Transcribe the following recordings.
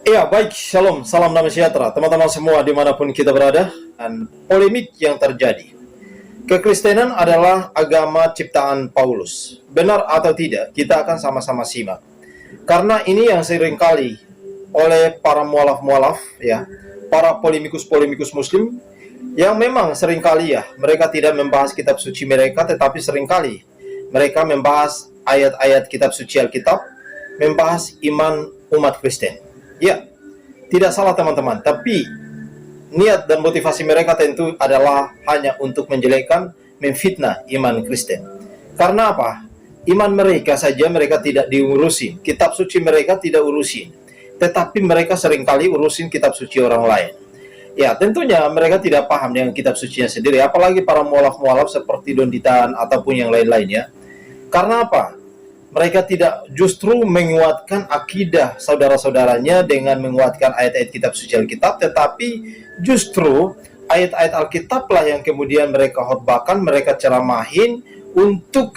Ya, baik. Shalom, salam damai sejahtera. Teman-teman semua dimanapun kita berada. Dan polemik yang terjadi. Kekristenan adalah agama ciptaan Paulus. Benar atau tidak, kita akan sama-sama simak. Karena ini yang seringkali oleh para mualaf-mualaf, ya, para polemikus-polemikus muslim, yang memang seringkali ya, mereka tidak membahas kitab suci mereka, tetapi seringkali mereka membahas ayat-ayat kitab suci Alkitab, membahas iman umat Kristen. Ya, tidak salah teman-teman, tapi niat dan motivasi mereka tentu adalah hanya untuk menjelekkan, memfitnah iman Kristen. Karena apa? Iman mereka saja mereka tidak diurusin, kitab suci mereka tidak urusin, tetapi mereka seringkali urusin kitab suci orang lain. Ya, tentunya mereka tidak paham dengan kitab sucinya sendiri, apalagi para mualaf-mualaf seperti Don Ditan ataupun yang lain-lainnya. Karena apa? Mereka tidak justru menguatkan akidah saudara-saudaranya dengan menguatkan ayat-ayat kitab suci Alkitab, tetapi justru ayat-ayat Alkitablah yang kemudian mereka khotbahkan, mereka ceramahin untuk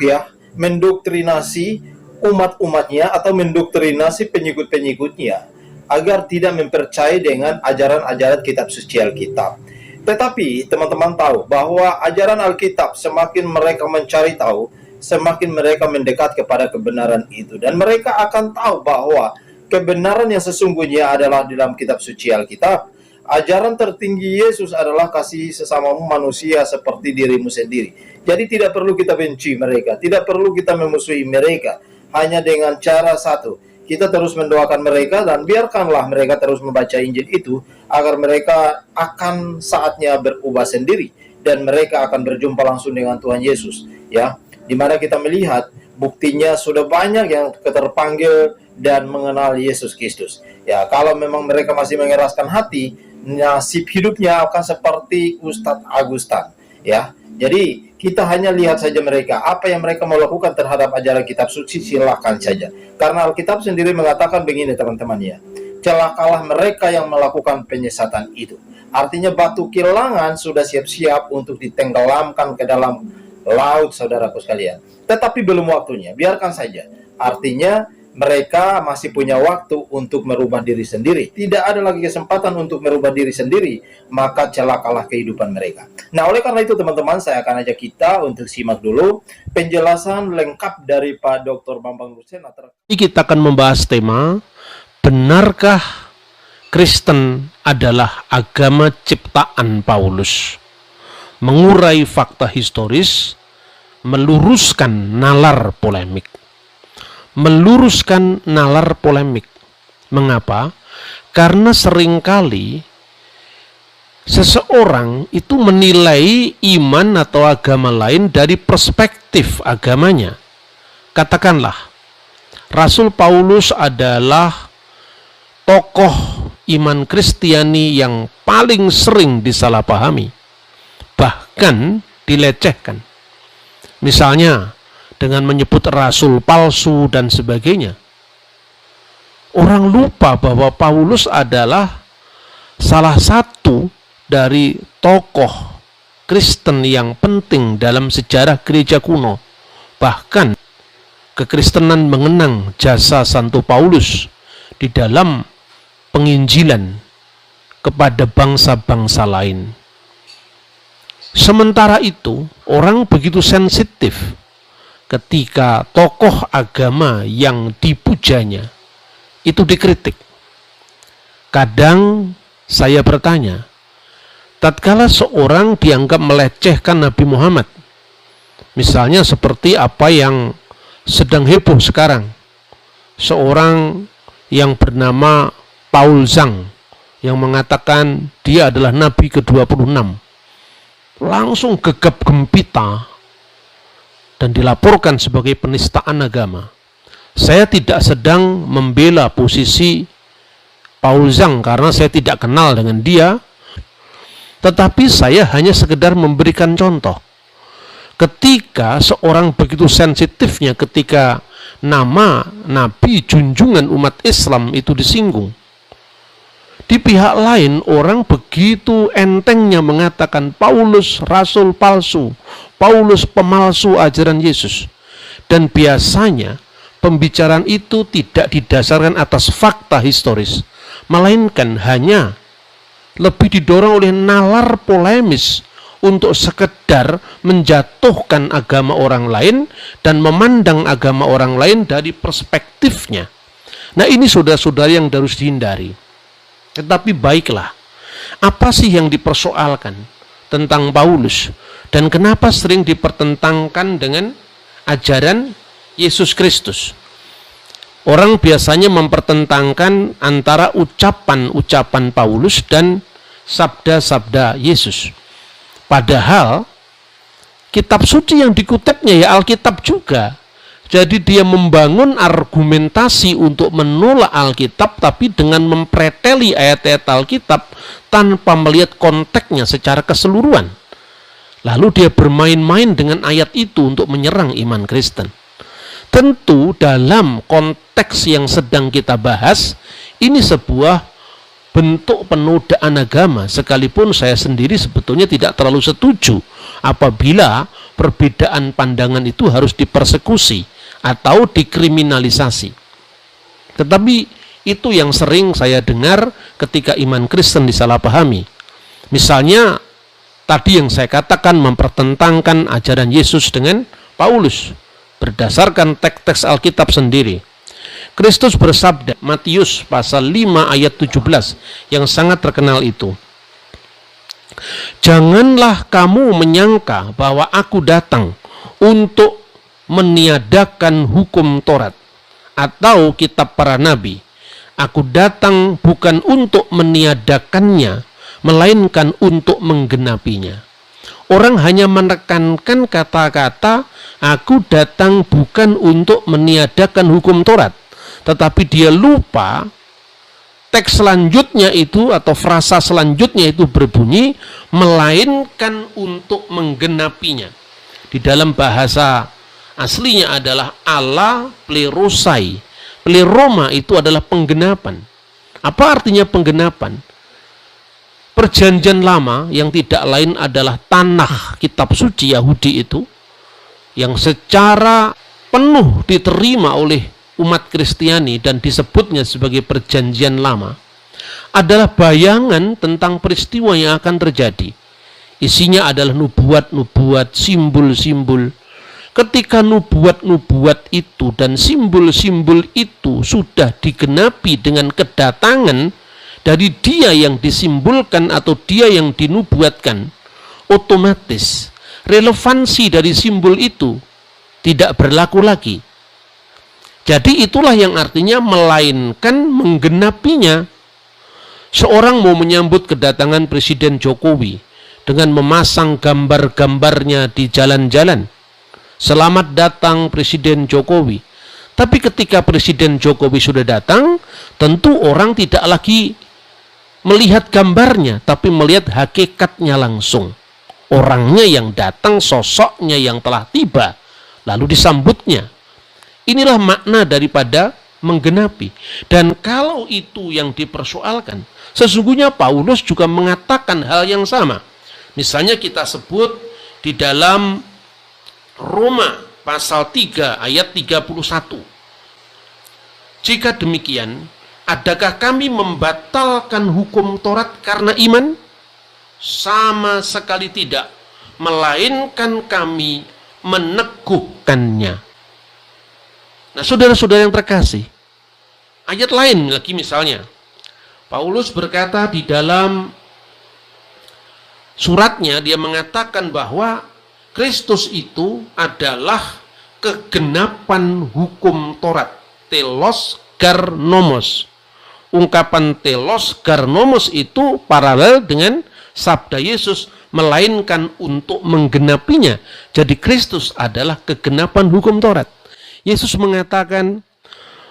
mendoktrinasi umat-umatnya atau mendoktrinasi pengikut-pengikutnya agar tidak mempercayai dengan ajaran-ajaran kitab suci Alkitab. Tetapi teman-teman tahu bahwa ajaran Alkitab semakin mereka mencari tahu, semakin mereka mendekat kepada kebenaran itu, dan mereka akan tahu bahwa kebenaran yang sesungguhnya adalah di dalam kitab suci Alkitab. Ajaran tertinggi Yesus adalah kasih sesamamu manusia seperti dirimu sendiri. Jadi tidak perlu kita benci mereka, tidak perlu kita memusuhi mereka, hanya dengan cara satu, kita terus mendoakan mereka dan biarkanlah mereka terus membaca Injil itu agar mereka akan saatnya berubah sendiri dan mereka akan berjumpa langsung dengan Tuhan Yesus, ya. Di mana kita melihat buktinya sudah banyak yang terpanggil dan mengenal Yesus Kristus. Ya, kalau memang mereka masih mengeraskan hati, nasib hidupnya akan seperti Ustadz Agustan. Ya, jadi kita hanya lihat saja mereka, apa yang mereka mau lakukan terhadap ajaran kitab suci, silakan saja. Karena Alkitab sendiri mengatakan begini teman-teman ya, celakalah mereka yang melakukan penyesatan itu. Artinya batu kilangan sudah siap-siap untuk ditenggelamkan ke dalam laut, saudaraku sekalian. Tetapi belum waktunya, biarkan saja. Artinya mereka masih punya waktu untuk merubah diri sendiri. Tidak ada lagi kesempatan untuk merubah diri sendiri, maka celakalah kehidupan mereka. Nah, oleh karena itu teman-teman, saya akan ajak kita untuk simak dulu penjelasan lengkap dari Pak Dr. Bambang Rusen. Kita akan membahas tema, benarkah Kristen adalah agama ciptaan Paulus? Mengurai fakta historis, meluruskan nalar polemik. Meluruskan nalar polemik. Mengapa? Karena seringkali seseorang itu menilai iman atau agama lain dari perspektif agamanya. Katakanlah, Rasul Paulus adalah tokoh iman Kristiani yang paling sering disalahpahami, bahkan dilecehkan. Misalnya dengan menyebut rasul palsu dan sebagainya. Orang lupa bahwa Paulus adalah salah satu dari tokoh Kristen yang penting dalam sejarah gereja kuno. Bahkan kekristenan mengenang jasa Santo Paulus di dalam penginjilan kepada bangsa-bangsa lain. Sementara itu, orang begitu sensitif ketika tokoh agama yang dipujanya itu dikritik. Kadang saya bertanya, tatkala seorang dianggap melecehkan Nabi Muhammad, misalnya seperti apa yang sedang heboh sekarang, seorang yang bernama Paul Zhang yang mengatakan dia adalah Nabi ke-26, langsung gegap gempita dan dilaporkan sebagai penistaan agama. Saya tidak sedang membela posisi Paul Zhang karena saya tidak kenal dengan dia, tetapi saya hanya sekedar memberikan contoh. Ketika seorang begitu sensitifnya ketika nama Nabi junjungan umat Islam itu disinggung, di pihak lain orang begitu entengnya mengatakan Paulus rasul palsu, Paulus pemalsu ajaran Yesus. Dan biasanya pembicaraan itu tidak didasarkan atas fakta historis, melainkan hanya lebih didorong oleh nalar polemis untuk sekedar menjatuhkan agama orang lain dan memandang agama orang lain dari perspektifnya. Nah, ini saudara-saudara yang harus dihindari. Tetapi baiklah, apa sih yang dipersoalkan tentang Paulus dan kenapa sering dipertentangkan dengan ajaran Yesus Kristus? Orang biasanya mempertentangkan antara ucapan-ucapan Paulus dan sabda-sabda Yesus. Padahal kitab suci yang dikutipnya ya Alkitab juga. Jadi dia membangun argumentasi untuk menolak Alkitab, tapi dengan mempreteli ayat-ayat Alkitab tanpa melihat konteksnya secara keseluruhan. Lalu dia bermain-main dengan ayat itu untuk menyerang iman Kristen. Tentu dalam konteks yang sedang kita bahas, ini sebuah bentuk penodaan agama, sekalipun saya sendiri sebetulnya tidak terlalu setuju apabila perbedaan pandangan itu harus dipersekusi atau dikriminalisasi. Tetapi itu yang sering saya dengar ketika iman Kristen disalahpahami. Misalnya tadi yang saya katakan mempertentangkan ajaran Yesus dengan Paulus berdasarkan teks-teks Alkitab sendiri. Kristus bersabda, Matius pasal 5 ayat 17 yang sangat terkenal itu. Janganlah kamu menyangka bahwa aku datang untuk meniadakan hukum Taurat atau kitab para nabi. Aku datang bukan untuk meniadakannya, melainkan untuk menggenapinya. Orang hanya menekankan kata-kata, aku datang bukan untuk meniadakan hukum Taurat. Tetapi dia lupa teks selanjutnya itu atau frasa selanjutnya itu berbunyi melainkan untuk menggenapinya. Di dalam bahasa aslinya adalah ala plerosai. Pleroma itu adalah penggenapan. Apa artinya penggenapan? Perjanjian lama yang tidak lain adalah tanah kitab suci Yahudi itu yang secara penuh diterima oleh umat Kristiani dan disebutnya sebagai perjanjian lama adalah bayangan tentang peristiwa yang akan terjadi. Isinya adalah nubuat-nubuat, simbol-simbol. Ketika nubuat-nubuat itu dan simbol-simbol itu sudah digenapi dengan kedatangan dari dia yang disimbolkan atau dia yang dinubuatkan, otomatis relevansi dari simbol itu tidak berlaku lagi. Jadi itulah yang artinya melainkan menggenapinya. Seorang mau menyambut kedatangan Presiden Jokowi dengan memasang gambar-gambarnya di jalan-jalan. Selamat datang Presiden Jokowi. Tapi ketika Presiden Jokowi sudah datang, tentu orang tidak lagi melihat gambarnya, tapi melihat hakikatnya langsung. Orangnya yang datang, sosoknya yang telah tiba, lalu disambutnya. Inilah makna daripada menggenapi. Dan kalau itu yang dipersoalkan, sesungguhnya Paulus juga mengatakan hal yang sama. Misalnya kita sebut di dalam Roma pasal 3 ayat 31. Jika demikian, adakah kami membatalkan hukum Taurat karena iman? Sama sekali tidak, melainkan kami meneguhkannya. Nah, saudara-saudara yang terkasih, ayat lain lagi misalnya, Paulus berkata di dalam suratnya, dia mengatakan bahwa Kristus itu adalah kegenapan hukum Taurat, telos garnomos. Ungkapan telos garnomos itu paralel dengan sabda Yesus, melainkan untuk menggenapinya. Jadi Kristus adalah kegenapan hukum Taurat. Yesus mengatakan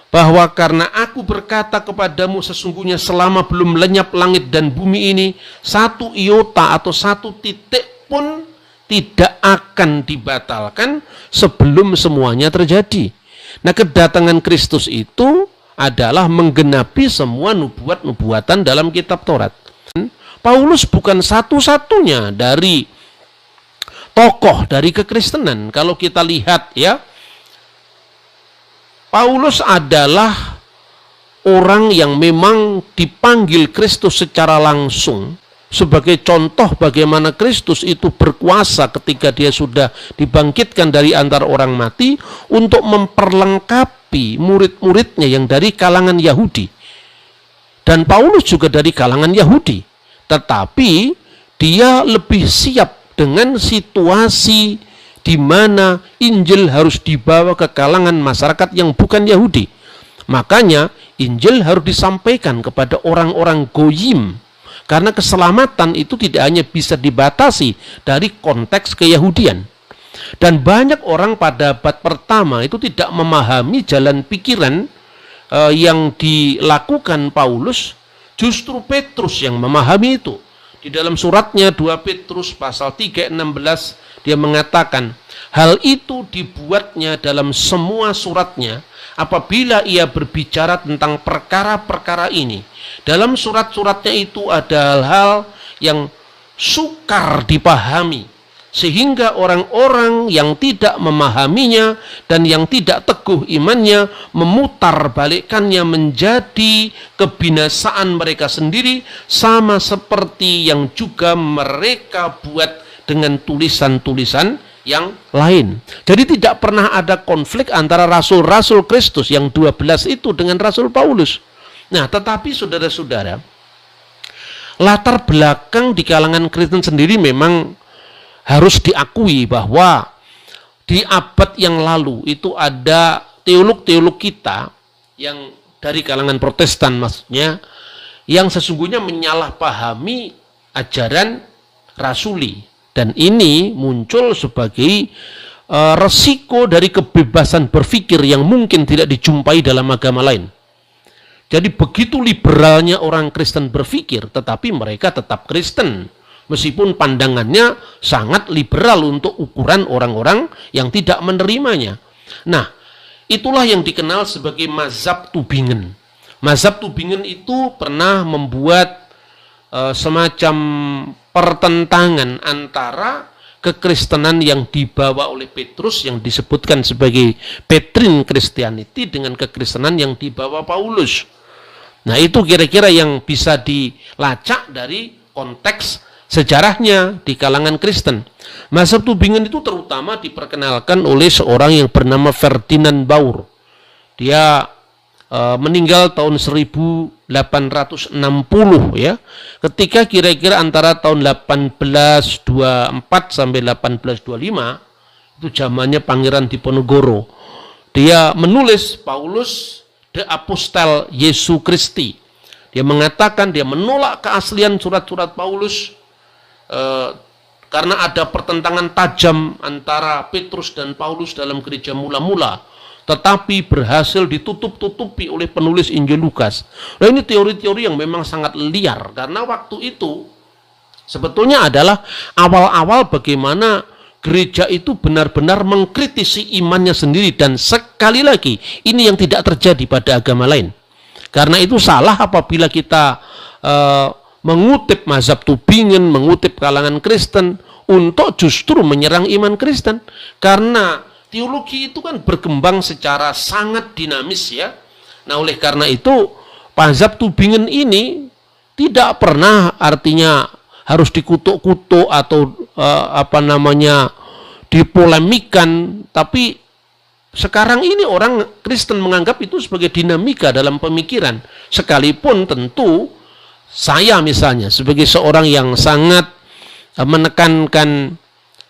bahwa karena aku berkata kepadamu sesungguhnya selama belum lenyap langit dan bumi ini, satu iota atau satu titik pun tidak akan dibatalkan sebelum semuanya terjadi. Nah, kedatangan Kristus itu adalah menggenapi semua nubuat-nubuatan dalam kitab Taurat. Paulus bukan satu-satunya dari tokoh dari kekristenan. Kalau kita lihat ya, Paulus adalah orang yang memang dipanggil Kristus secara langsung, sebagai contoh bagaimana Kristus itu berkuasa ketika dia sudah dibangkitkan dari antara orang mati untuk memperlengkapi murid-muridnya yang dari kalangan Yahudi. Dan Paulus juga dari kalangan Yahudi, tetapi dia lebih siap dengan situasi di mana Injil harus dibawa ke kalangan masyarakat yang bukan Yahudi. Makanya Injil harus disampaikan kepada orang-orang goyim, karena keselamatan itu tidak hanya bisa dibatasi dari konteks keyahudian. Dan banyak orang pada abad pertama itu tidak memahami jalan pikiran yang dilakukan Paulus. Justru Petrus yang memahami itu. Di dalam suratnya 2 Petrus pasal 3:16 dia mengatakan, hal itu dibuatnya dalam semua suratnya apabila ia berbicara tentang perkara-perkara ini. Dalam surat-suratnya itu ada hal-hal yang sukar dipahami, sehingga orang-orang yang tidak memahaminya dan yang tidak teguh imannya memutarbalikkannya menjadi kebinasaan mereka sendiri, sama seperti yang juga mereka buat dengan tulisan-tulisan yang lain. Jadi tidak pernah ada konflik antara rasul-rasul Kristus yang 12 itu dengan Rasul Paulus. Nah, tetapi saudara-saudara, latar belakang di kalangan Kristen sendiri memang harus diakui bahwa di abad yang lalu itu ada teolog-teolog kita yang dari kalangan Protestan maksudnya, yang sesungguhnya menyalahpahami ajaran rasuli. Dan ini muncul sebagai resiko dari kebebasan berpikir yang mungkin tidak dijumpai dalam agama lain. Jadi begitu liberalnya orang Kristen berpikir, tetapi mereka tetap Kristen. Meskipun pandangannya sangat liberal untuk ukuran orang-orang yang tidak menerimanya. Nah, itulah yang dikenal sebagai mazhab Tübingen. Mazhab Tübingen itu pernah membuat semacam pertentangan antara kekristenan yang dibawa oleh Petrus yang disebutkan sebagai Petrine Christianity dengan kekristenan yang dibawa Paulus. Nah, itu kira-kira yang bisa dilacak dari konteks sejarahnya di kalangan Kristen. Mazhab Tübingen itu terutama diperkenalkan oleh seorang yang bernama Ferdinand Baur. Dia meninggal tahun 1860 ya. Ketika kira-kira antara tahun 1824 sampai 1825 itu zamannya Pangeran Diponegoro. Dia menulis Paulus de Apostel Jesu Christi. Dia mengatakan dia menolak keaslian surat-surat Paulus karena ada pertentangan tajam antara Petrus dan Paulus dalam gereja mula-mula, tetapi berhasil ditutup-tutupi oleh penulis Injil Lukas. Nah, ini teori-teori yang memang sangat liar, karena waktu itu sebetulnya adalah awal-awal bagaimana gereja itu benar-benar mengkritisi imannya sendiri, dan sekali lagi ini yang tidak terjadi pada agama lain. Karena itu salah apabila kita mengutip mazhab Tübingen, mengutip kalangan Kristen untuk justru menyerang iman Kristen, karena teologi itu kan berkembang secara sangat dinamis ya. Nah, oleh karena itu mazhab Tübingen ini tidak pernah artinya harus dikutuk-kutuk atau dipolemikan, tapi sekarang ini orang Kristen menganggap itu sebagai dinamika dalam pemikiran. Sekalipun tentu saya misalnya sebagai seorang yang sangat menekankan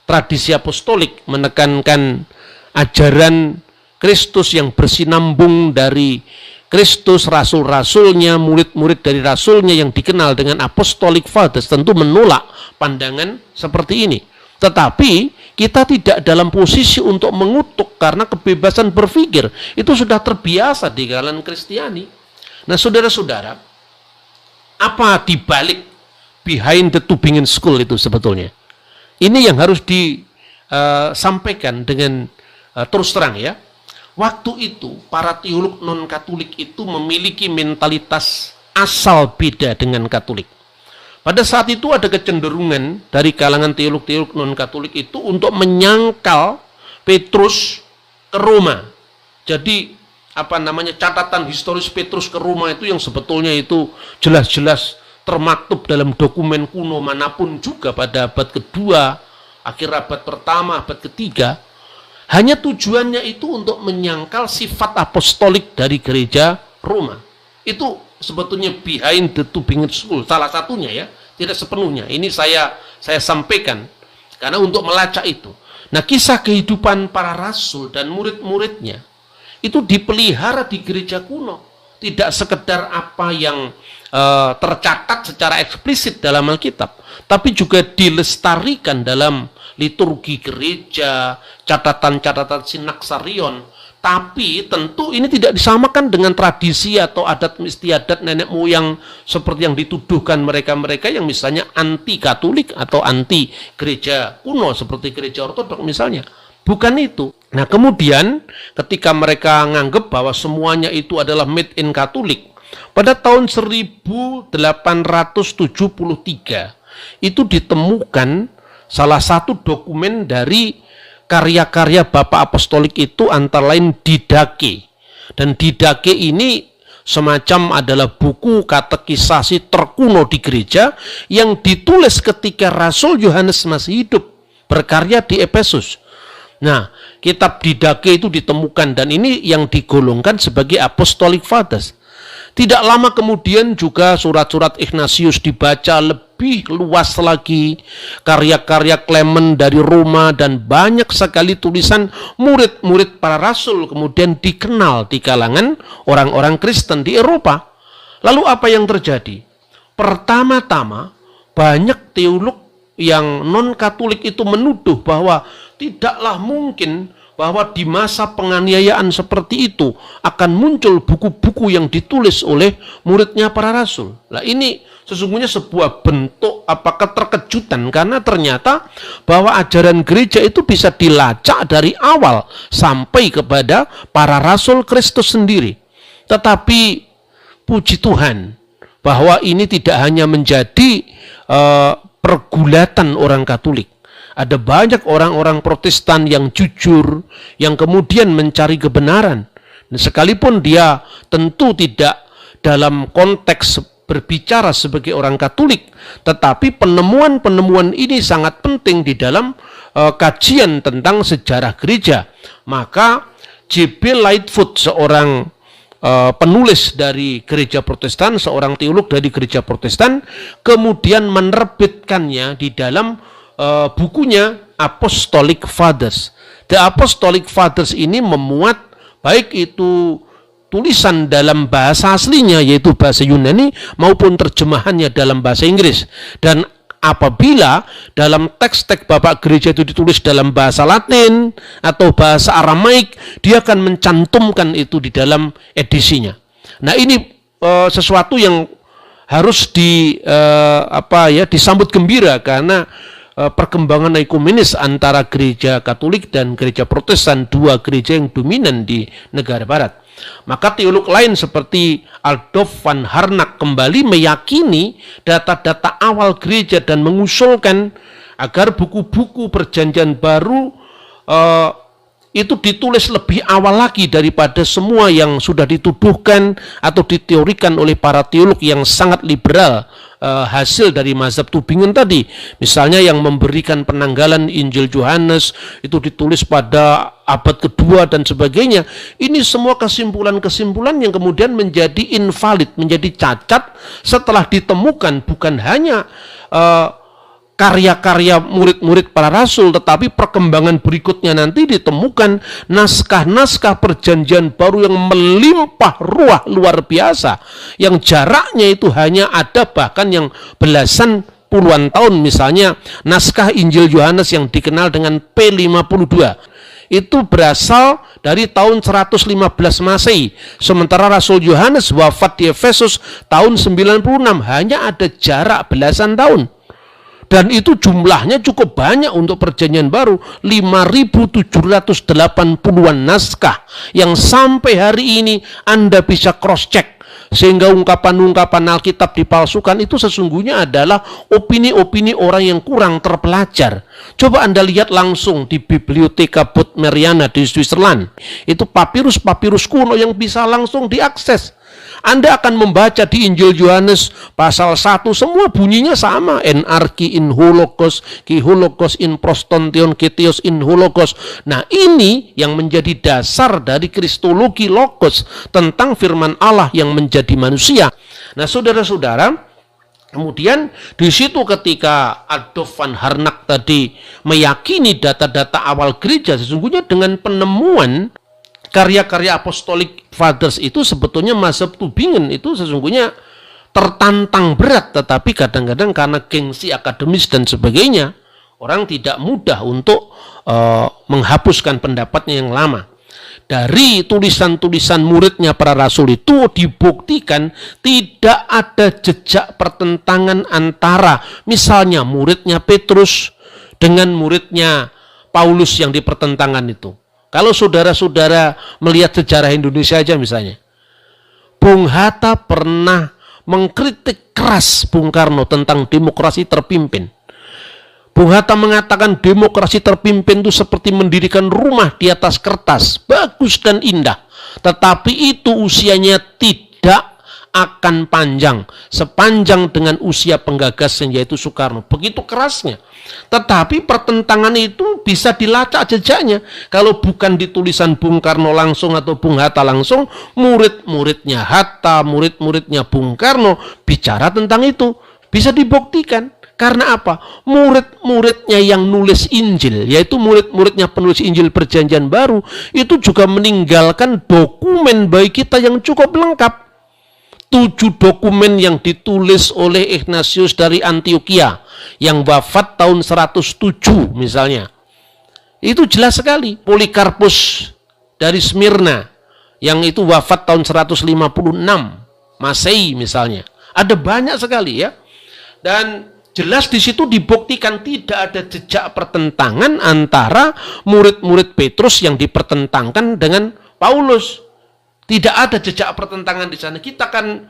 tradisi apostolik, menekankan ajaran Kristus yang bersinambung dari Kristus, rasul-rasulnya, murid-murid dari rasulnya yang dikenal dengan apostolic fathers, tentu menolak pandangan seperti ini. Tetapi kita tidak dalam posisi untuk mengutuk, karena kebebasan berpikir itu sudah terbiasa di kalangan Kristiani. Nah, saudara-saudara, apa dibalik behind the Tübingen School itu sebetulnya? Ini yang harus disampaikan dengan terus terang ya. Waktu itu para teolog non-Katolik itu memiliki mentalitas asal beda dengan Katolik. Pada saat itu ada kecenderungan dari kalangan teolog-teolog non-Katolik itu untuk menyangkal Petrus ke Roma. Jadi catatan historis Petrus ke Roma itu yang sebetulnya itu jelas-jelas termaktub dalam dokumen kuno manapun juga pada abad kedua, akhir abad pertama, abad ketiga, hanya tujuannya itu untuk menyangkal sifat apostolik dari gereja Roma. Itu sebetulnya behind the two winged school, salah satunya ya, tidak sepenuhnya. Ini saya sampaikan karena untuk melacak itu. Nah, kisah kehidupan para rasul dan murid-muridnya itu dipelihara di gereja kuno, tidak sekedar apa yang tercatat secara eksplisit dalam Alkitab, tapi juga dilestarikan dalam liturgi gereja, catatan-catatan sinaksarion. Tapi tentu ini tidak disamakan dengan tradisi atau adat istiadat nenek moyang seperti yang dituduhkan mereka-mereka yang misalnya anti Katolik atau anti gereja kuno seperti gereja Ortodok misalnya. Bukan itu. Nah, kemudian ketika mereka menganggap bahwa semuanya itu adalah made in Katolik, pada tahun 1873 itu ditemukan salah satu dokumen dari karya-karya Bapak Apostolik itu antara lain Didache. Dan Didache ini semacam adalah buku katekisasi terkuno di gereja yang ditulis ketika Rasul Yohanes masih hidup, berkarya di Efesus. Nah, kitab Didache itu ditemukan dan ini yang digolongkan sebagai Apostolic Fathers. Tidak lama kemudian juga surat-surat Ignatius dibaca lebih luas lagi, karya-karya Clement dari Roma, dan banyak sekali tulisan murid-murid para rasul kemudian dikenal di kalangan orang-orang Kristen di Eropa. Lalu apa yang terjadi? Pertama-tama banyak teolog yang non-Katolik itu menuduh bahwa tidaklah mungkin bahwa di masa penganiayaan seperti itu akan muncul buku-buku yang ditulis oleh muridnya para rasul. Nah, ini sesungguhnya sebuah bentuk keterkejutan karena ternyata bahwa ajaran gereja itu bisa dilacak dari awal sampai kepada para rasul Kristus sendiri. Tetapi puji Tuhan bahwa ini tidak hanya menjadi pergulatan orang Katolik. Ada banyak orang-orang Protestan yang jujur, yang kemudian mencari kebenaran. Dan sekalipun dia tentu tidak dalam konteks berbicara sebagai orang Katolik, tetapi penemuan-penemuan ini sangat penting di dalam kajian tentang sejarah gereja. Maka J.B. Lightfoot, seorang penulis dari gereja Protestan, seorang teolog dari gereja Protestan, kemudian menerbitkannya di dalam bukunya Apostolic Fathers. The Apostolic Fathers ini memuat baik itu tulisan dalam bahasa aslinya yaitu bahasa Yunani maupun terjemahannya dalam bahasa Inggris. Dan apabila dalam teks-teks Bapak Gereja itu ditulis dalam bahasa Latin atau bahasa Aramaik, dia akan mencantumkan itu di dalam edisinya. Nah, ini sesuatu yang harus disambut gembira karena perkembangan ekumenis antara gereja Katolik dan gereja Protestan, dua gereja yang dominan di negara barat. Maka teolog lain seperti Adolf van Harnack kembali meyakini data-data awal gereja dan mengusulkan agar buku-buku perjanjian baru itu ditulis lebih awal lagi daripada semua yang sudah dituduhkan atau diteorikan oleh para teolog yang sangat liberal hasil dari mazhab Tübingen tadi. Misalnya yang memberikan penanggalan Injil Yohanes itu ditulis pada abad kedua dan sebagainya. Ini semua kesimpulan-kesimpulan yang kemudian menjadi invalid, menjadi cacat setelah ditemukan bukan hanya karya-karya murid-murid para rasul, tetapi perkembangan berikutnya nanti ditemukan naskah-naskah perjanjian baru yang melimpah ruah luar biasa, yang jaraknya itu hanya ada bahkan yang belasan puluhan tahun. Misalnya naskah Injil Yohanes yang dikenal dengan P52 itu berasal dari tahun 115 Masehi, sementara Rasul Yohanes wafat di Efesus tahun 96, hanya ada jarak belasan tahun. Dan itu jumlahnya cukup banyak untuk perjanjian baru, 5.780-an naskah yang sampai hari ini Anda bisa cross check sehingga ungkapan-ungkapan Alkitab dipalsukan, itu sesungguhnya adalah opini-opini orang yang kurang terpelajar. Coba Anda lihat langsung di Biblioteka Bodmeriana di Switzerland. Itu papirus-papirus kuno yang bisa langsung diakses. Anda akan membaca di Injil Yohanes pasal 1, semua bunyinya sama. Enarki in holokos, ki holokos in prostontion, ketios in holokos. Nah, ini yang menjadi dasar dari kristologi logos tentang firman Allah yang menjadi manusia. Nah, saudara-saudara, kemudian di situ ketika Adolf van Harnack tadi meyakini data-data awal gereja, sesungguhnya dengan penemuan karya-karya Apostolic Fathers itu sebetulnya mazhab Tübingen itu sesungguhnya tertantang berat, tetapi kadang-kadang karena gengsi akademis dan sebagainya, orang tidak mudah untuk menghapuskan pendapatnya yang lama. Dari tulisan-tulisan muridnya para rasul itu dibuktikan tidak ada jejak pertentangan antara misalnya muridnya Petrus dengan muridnya Paulus yang dipertentangkan itu. Kalau saudara-saudara melihat sejarah Indonesia aja misalnya, Bung Hatta pernah mengkritik keras Bung Karno tentang demokrasi terpimpin. Bung Hatta mengatakan demokrasi terpimpin itu seperti mendirikan rumah di atas kertas, bagus dan indah, tetapi itu usianya tidak akan panjang sepanjang dengan usia penggagasnya yaitu Soekarno. Begitu kerasnya. Tetapi pertentangan itu bisa dilacak jejaknya. Kalau bukan di tulisan Bung Karno langsung atau Bung Hatta langsung, murid-muridnya Hatta, murid-muridnya Bung Karno bicara tentang itu. Bisa dibuktikan. Karena apa? Murid-muridnya yang nulis Injil, yaitu murid-muridnya penulis Injil Perjanjian Baru, itu juga meninggalkan dokumen bagi kita yang cukup lengkap. 7 dokumen yang ditulis oleh Ignatius dari Antioquia yang wafat tahun 107 misalnya. Itu jelas sekali. Polikarpus dari Smyrna yang itu wafat tahun 156 Masehi misalnya. Ada banyak sekali ya. Dan jelas di situ dibuktikan tidak ada jejak pertentangan antara murid-murid Petrus yang dipertentangkan dengan Paulus. Tidak ada jejak pertentangan di sana. Kita akan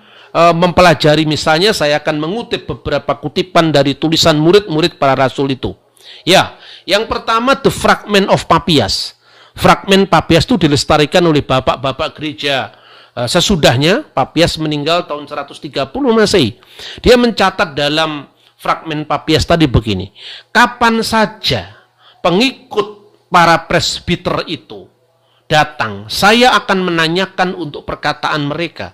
mempelajari misalnya, saya akan mengutip beberapa kutipan dari tulisan murid-murid para rasul itu. Ya, yang pertama The Fragment of Papias. Fragmen Papias itu dilestarikan oleh bapak-bapak gereja sesudahnya. Papias meninggal tahun 130 Masehi. Dia mencatat dalam fragmen Papias tadi begini. Kapan saja pengikut para presbiter itu datang, saya akan menanyakan untuk perkataan mereka.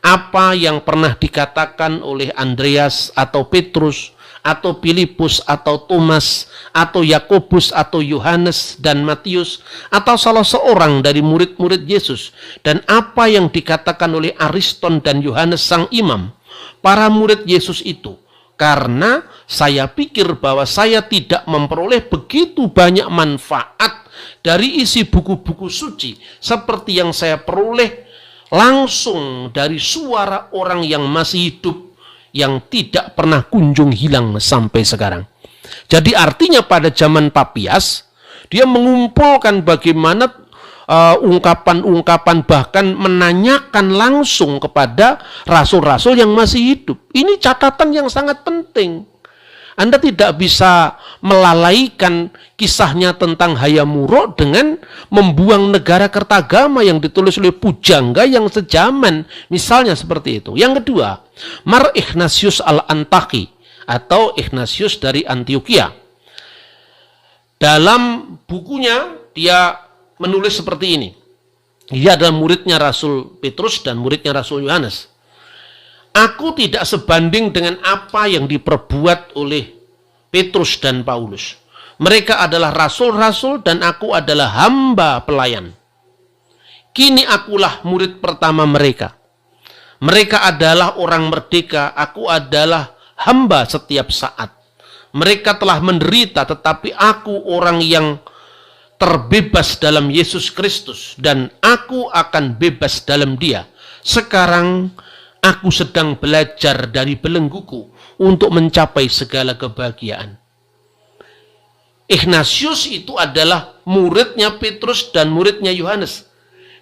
Apa yang pernah dikatakan oleh Andreas atau Petrus, atau Filipus, atau Thomas, atau Yakobus, atau Yohanes, dan Matius, atau salah seorang dari murid-murid Yesus. Dan apa yang dikatakan oleh Ariston dan Yohanes sang imam, para murid Yesus itu. Karena saya pikir bahwa saya tidak memperoleh begitu banyak manfaat dari isi buku-buku suci seperti yang saya peroleh langsung dari suara orang yang masih hidup yang tidak pernah kunjung hilang sampai sekarang. Jadi artinya pada zaman Papias dia mengumpulkan bagaimana ungkapan-ungkapan bahkan menanyakan langsung kepada rasul-rasul yang masih hidup. Ini catatan yang sangat penting. Anda tidak bisa melalaikan kisahnya tentang Hayamuro dengan membuang negara Kertagama yang ditulis oleh pujangga yang sejaman. Misalnya seperti itu. Yang kedua, Mar Ignatius al-Antaki atau Ignatius dari Antioquia. Dalam bukunya dia menulis seperti ini. Dia adalah muridnya Rasul Petrus dan muridnya Rasul Yohanes. Aku tidak sebanding dengan apa yang diperbuat oleh Petrus dan Paulus. Mereka adalah rasul-rasul dan aku adalah hamba pelayan. Kini akulah murid pertama mereka. Mereka adalah orang merdeka, aku adalah hamba setiap saat. Mereka telah menderita, tetapi aku orang yang terbebas dalam Yesus Kristus dan aku akan bebas dalam Dia. Sekarang aku sedang belajar dari belengguku untuk mencapai segala kebahagiaan. Ignatius itu adalah muridnya Petrus dan muridnya Yohanes.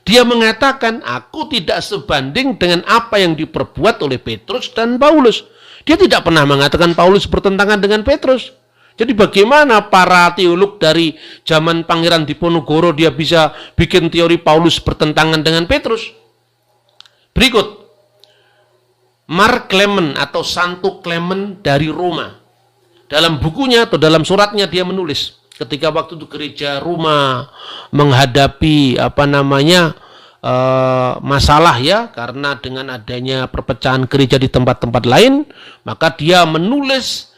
Dia mengatakan, aku tidak sebanding dengan apa yang diperbuat oleh Petrus dan Paulus. Dia tidak pernah mengatakan Paulus bertentangan dengan Petrus. Jadi bagaimana para teolog dari zaman Pangeran Diponegoro dia bisa bikin teori Paulus bertentangan dengan Petrus? Berikut, Mark Clement atau Santo Clement dari Roma. Dalam bukunya atau dalam suratnya dia menulis, ketika waktu itu gereja Roma menghadapi masalah ya, karena dengan adanya perpecahan gereja di tempat-tempat lain, maka dia menulis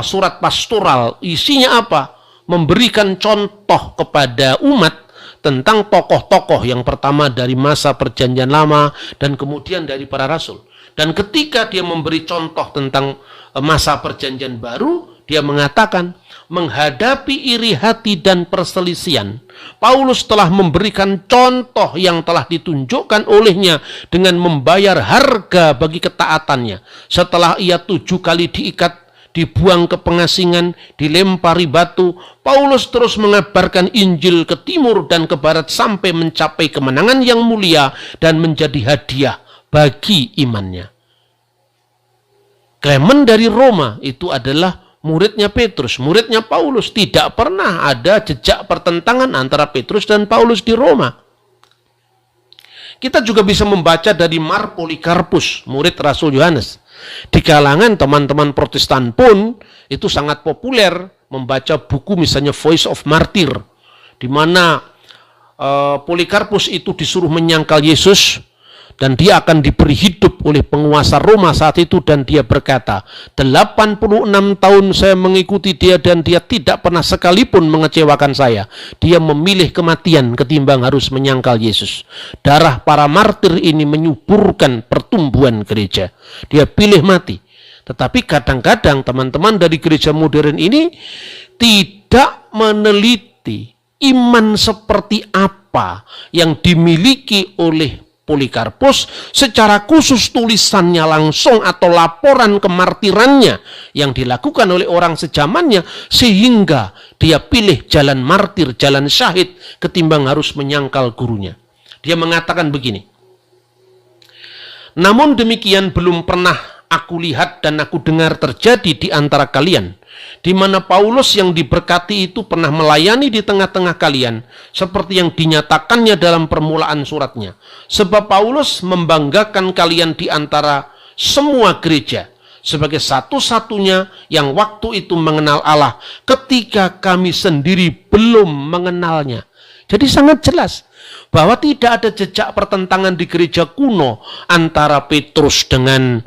surat pastoral. Isinya apa? Memberikan contoh kepada umat tentang tokoh-tokoh, yang pertama dari masa perjanjian lama dan kemudian dari para rasul. Dan ketika dia memberi contoh tentang masa perjanjian baru, dia mengatakan, menghadapi iri hati dan perselisihan, Paulus telah memberikan contoh yang telah ditunjukkan olehnya dengan membayar harga bagi ketaatannya. Setelah ia 7 kali diikat, dibuang ke pengasingan, dilempari batu, Paulus terus mengabarkan Injil ke timur dan ke barat sampai mencapai kemenangan yang mulia dan menjadi hadiah bagi imannya. Clement dari Roma itu adalah muridnya Petrus, muridnya Paulus. Tidak pernah ada jejak pertentangan antara Petrus dan Paulus di Roma. Kita juga bisa membaca dari Mar Polikarpus, murid Rasul Yohanes. Di kalangan teman-teman Protestan pun itu sangat populer membaca buku misalnya Voice of Martyr, di mana Polikarpus itu disuruh menyangkal Yesus dan dia akan diberi hidup oleh penguasa Roma saat itu, dan dia berkata, 86 tahun saya mengikuti dia dan dia tidak pernah sekalipun mengecewakan saya. Dia memilih kematian ketimbang harus menyangkal Yesus. Darah para martir ini menyuburkan pertumbuhan gereja. Dia pilih mati. Tetapi kadang-kadang teman-teman dari gereja modern ini tidak meneliti iman seperti apa yang dimiliki oleh Polikarpus, secara khusus tulisannya langsung atau laporan kemartirannya yang dilakukan oleh orang sejamannya, sehingga dia pilih jalan martir, jalan syahid ketimbang harus menyangkal gurunya. Dia mengatakan begini, namun demikian belum pernah aku lihat dan aku dengar terjadi di antara kalian, di mana Paulus yang diberkati itu pernah melayani di tengah-tengah kalian, seperti yang dinyatakannya dalam permulaan suratnya. Sebab Paulus membanggakan kalian di antara semua gereja, sebagai satu-satunya yang waktu itu mengenal Allah, ketika kami sendiri belum mengenalnya. Jadi sangat jelas bahwa tidak ada jejak pertentangan di gereja kuno antara Petrus dengan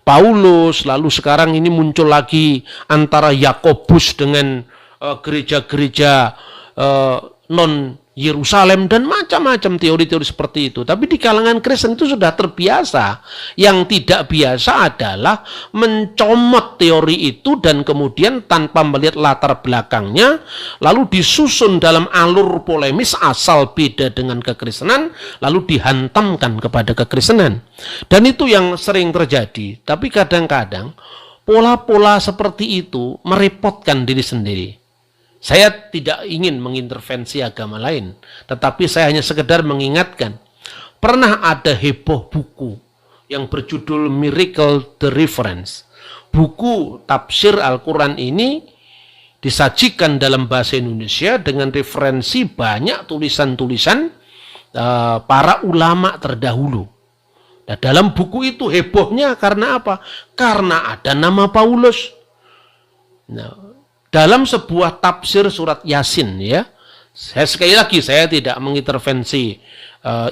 Paulus, lalu sekarang ini muncul lagi antara Yakobus dengan gereja-gereja non Yerusalem dan macam-macam teori-teori seperti itu. Tapi di kalangan Kristen itu sudah terbiasa. Yang tidak biasa adalah mencomot teori itu dan kemudian tanpa melihat latar belakangnya, lalu disusun dalam alur polemis asal beda dengan kekristenan, lalu dihantamkan kepada kekristenan. Dan itu yang sering terjadi. Tapi kadang-kadang pola-pola seperti itu merepotkan diri sendiri. Saya tidak ingin mengintervensi agama lain, tetapi saya hanya sekedar mengingatkan. Pernah ada heboh buku yang berjudul Miracle the Reference. Buku tafsir Al-Quran ini disajikan dalam bahasa Indonesia dengan referensi banyak tulisan-tulisan para ulama terdahulu. Nah, dalam buku itu hebohnya karena apa? Karena ada nama Paulus. Nah, dalam sebuah tafsir surat Yasin, ya, sekali lagi saya tidak mengintervensi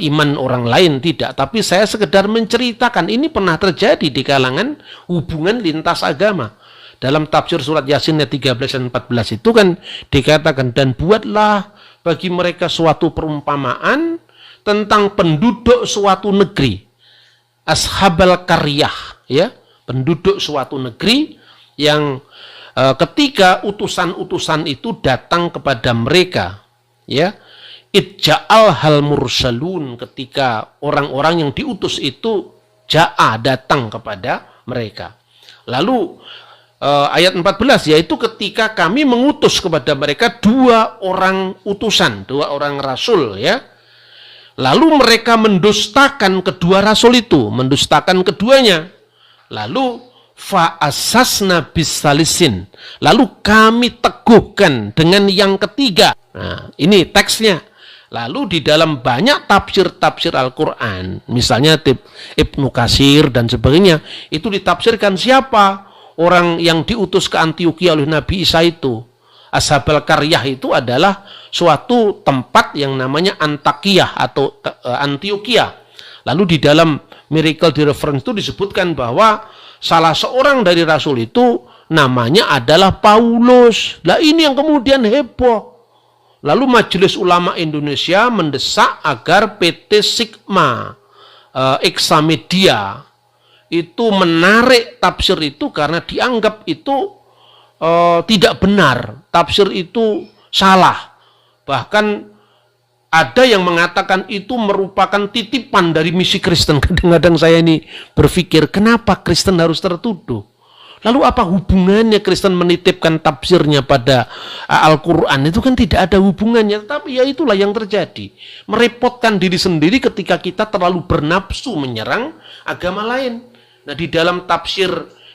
iman orang lain, tidak, tapi saya sekedar menceritakan ini pernah terjadi di kalangan hubungan lintas agama. Dalam tafsir surat Yasin ayat 13 dan 14 itu kan dikatakan, dan buatlah bagi mereka suatu perumpamaan tentang penduduk suatu negeri, ashabal qaryah, ya, penduduk suatu negeri yang ketika utusan-utusan itu datang kepada mereka, ya, idja'al hal mursalun, ketika orang-orang yang diutus itu ja'a, datang kepada mereka. Lalu ayat 14, yaitu ketika kami mengutus kepada mereka 2 orang utusan, 2 orang rasul, ya, Lalu mereka mendustakan kedua rasul itu, mendustakan keduanya. Lalu fa'asasna bisalisin. Lalu kami teguhkan dengan yang ketiga. Nah, ini teksnya. Lalu di dalam banyak tafsir-tafsir Al-Quran, misalnya Ibnu Katsir dan sebagainya, itu ditafsirkan siapa orang yang diutus ke Antioquia oleh Nabi Isa itu. Ashabul Qaryah itu adalah suatu tempat yang namanya Antakiyah atau Antioquia. Lalu di dalam Miracle di Reference itu disebutkan bahwa salah seorang dari Rasul itu namanya adalah Paulus. Lah ini yang kemudian heboh. Lalu Majelis Ulama Indonesia mendesak agar PT Sigma Examedia itu menarik tafsir itu karena dianggap itu tidak benar. Tafsir itu salah. Bahkan ada yang mengatakan itu merupakan titipan dari misi Kristen. Kadang-kadang saya ini berpikir, kenapa Kristen harus tertuduh? Lalu apa hubungannya Kristen menitipkan tafsirnya pada Al-Quran? Itu kan tidak ada hubungannya. Tapi ya itulah yang terjadi. Merepotkan diri sendiri ketika kita terlalu bernafsu menyerang agama lain. Nah, di dalam tafsir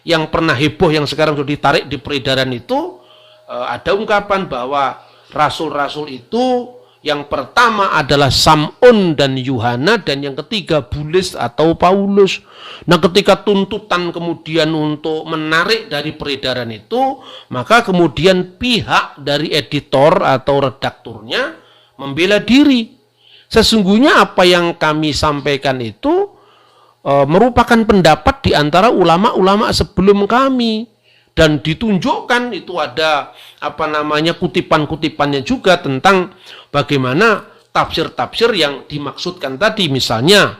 yang pernah heboh yang sekarang sudah ditarik di peredaran itu, ada ungkapan bahwa rasul-rasul itu yang pertama adalah Sam'un dan Yuhana, dan yang ketiga Bulis atau Paulus. Nah, ketika tuntutan kemudian untuk menarik dari peredaran itu, maka kemudian pihak dari editor atau redakturnya membela diri. Sesungguhnya apa yang kami sampaikan itu merupakan pendapat di antara ulama-ulama sebelum kami. Dan ditunjukkan itu ada kutipan-kutipannya juga tentang bagaimana tafsir-tafsir yang dimaksudkan tadi. Misalnya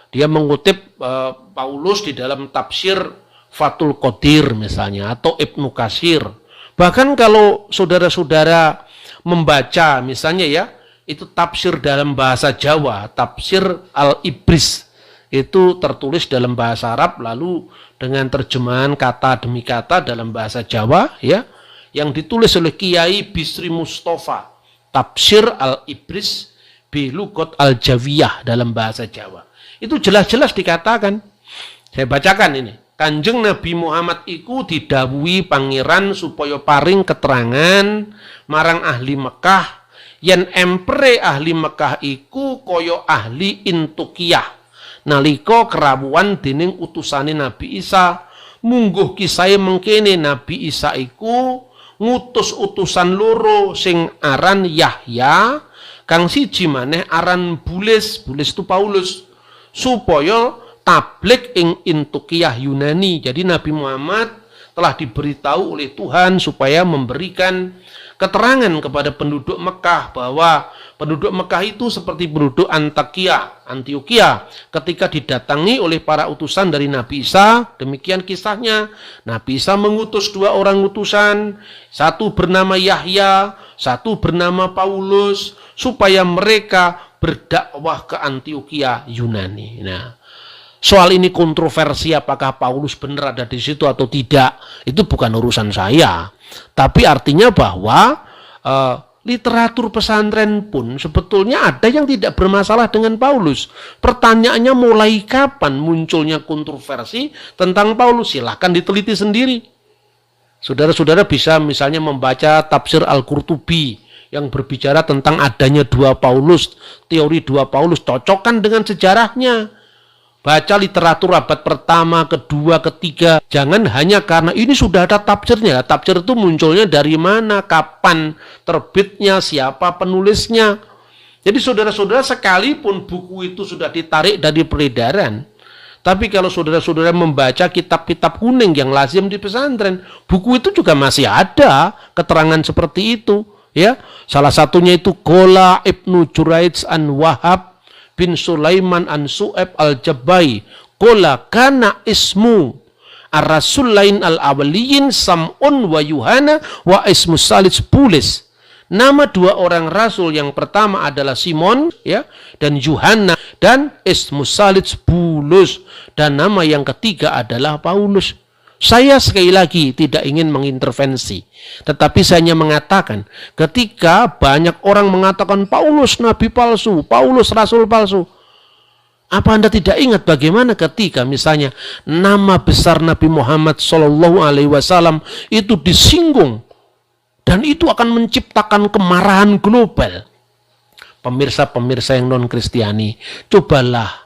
dia mengutip Paulus di dalam tafsir Fathul Qadir misalnya, atau Ibnu Katsir. Bahkan kalau saudara-saudara membaca misalnya ya, itu tafsir dalam bahasa Jawa, tafsir Al-Ibris, itu tertulis dalam bahasa Arab lalu dengan terjemahan kata demi kata dalam bahasa Jawa ya, yang ditulis oleh Kiai Bisri Mustafa, tafsir Al-Ibris bi Lugat Al-Jawiyah dalam bahasa Jawa. Itu jelas-jelas dikatakan, saya bacakan ini, Kanjeng Nabi Muhammad iku didhawuhi pangeran supaya paring keterangan marang ahli Mekah yen empere ahli Mekah iku kaya ahli Intukiyah nalika kerawuhan dening utusane Nabi Isa. Mungguh kisahe mengkene Nabi Isa iku ngutus utusan loro sing aran Yahya, kang siji maneh aran Bulis itu Paulus, supaya tablik ing Intukiyah Yunani. Jadi Nabi Muhammad telah diberitahu oleh Tuhan supaya memberikan keterangan kepada penduduk Mekah bahwa penduduk Mekah itu seperti penduduk Antioquia ketika didatangi oleh para utusan dari Nabi Isa. Demikian kisahnya. Nabi Isa mengutus 2 orang utusan, satu bernama Yahya, satu bernama Paulus, supaya mereka berdakwah ke Antioquia Yunani. Nah, soal ini kontroversi apakah Paulus benar ada di situ atau tidak, itu bukan urusan saya. Tapi artinya bahwa literatur pesantren pun sebetulnya ada yang tidak bermasalah dengan Paulus. Pertanyaannya mulai kapan munculnya kontroversi tentang Paulus? Silahkan diteliti sendiri. Saudara-saudara bisa misalnya membaca tafsir Al-Qurtubi yang berbicara tentang adanya 2 Paulus, teori 2 Paulus, cocokkan dengan sejarahnya. Baca literatur abad pertama, kedua, ketiga. Jangan hanya karena ini sudah ada tafsirnya. Tafsir itu munculnya dari mana, kapan terbitnya, siapa penulisnya. Jadi saudara-saudara, sekalipun buku itu sudah ditarik dari peredaran, tapi kalau saudara-saudara membaca kitab-kitab kuning yang lazim di pesantren, buku itu juga masih ada keterangan seperti itu. Ya, salah satunya itu Qala Ibnu Juraij an Wahab bin Sulaiman an Su'eb al-Jabbai Qala kana ismu ar-rasulain al-awliyin Sam'un wa Yuhana wa ismu Salis Bulis. Nama 2 orang rasul yang pertama adalah Simon ya, dan Yuhana, dan ismu Salis Bulus, dan nama yang ketiga adalah Paulus. Saya sekali lagi tidak ingin mengintervensi, tetapi saya hanya mengatakan ketika banyak orang mengatakan Paulus nabi palsu, Paulus rasul palsu, apa Anda tidak ingat bagaimana ketika misalnya nama besar Nabi Muhammad SAW itu disinggung dan itu akan menciptakan kemarahan global. Pemirsa-pemirsa yang non-Kristiani, cobalah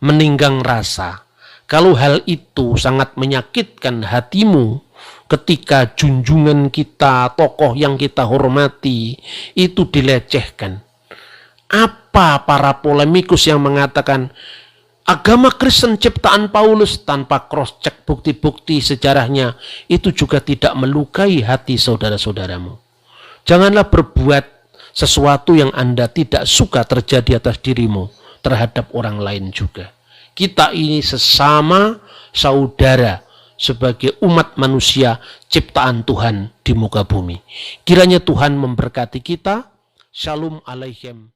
meninggang rasa. Kalau hal itu sangat menyakitkan hatimu ketika junjungan kita, tokoh yang kita hormati, itu dilecehkan. Apa para polemikus yang mengatakan agama Kristen ciptaan Paulus tanpa cross-check bukti-bukti sejarahnya, itu juga tidak melukai hati saudara-saudaramu. Janganlah berbuat sesuatu yang Anda tidak suka terjadi atas dirimu terhadap orang lain juga. Kita ini sesama saudara sebagai umat manusia ciptaan Tuhan di muka bumi. Kiranya Tuhan memberkati kita. Shalom Aleichem.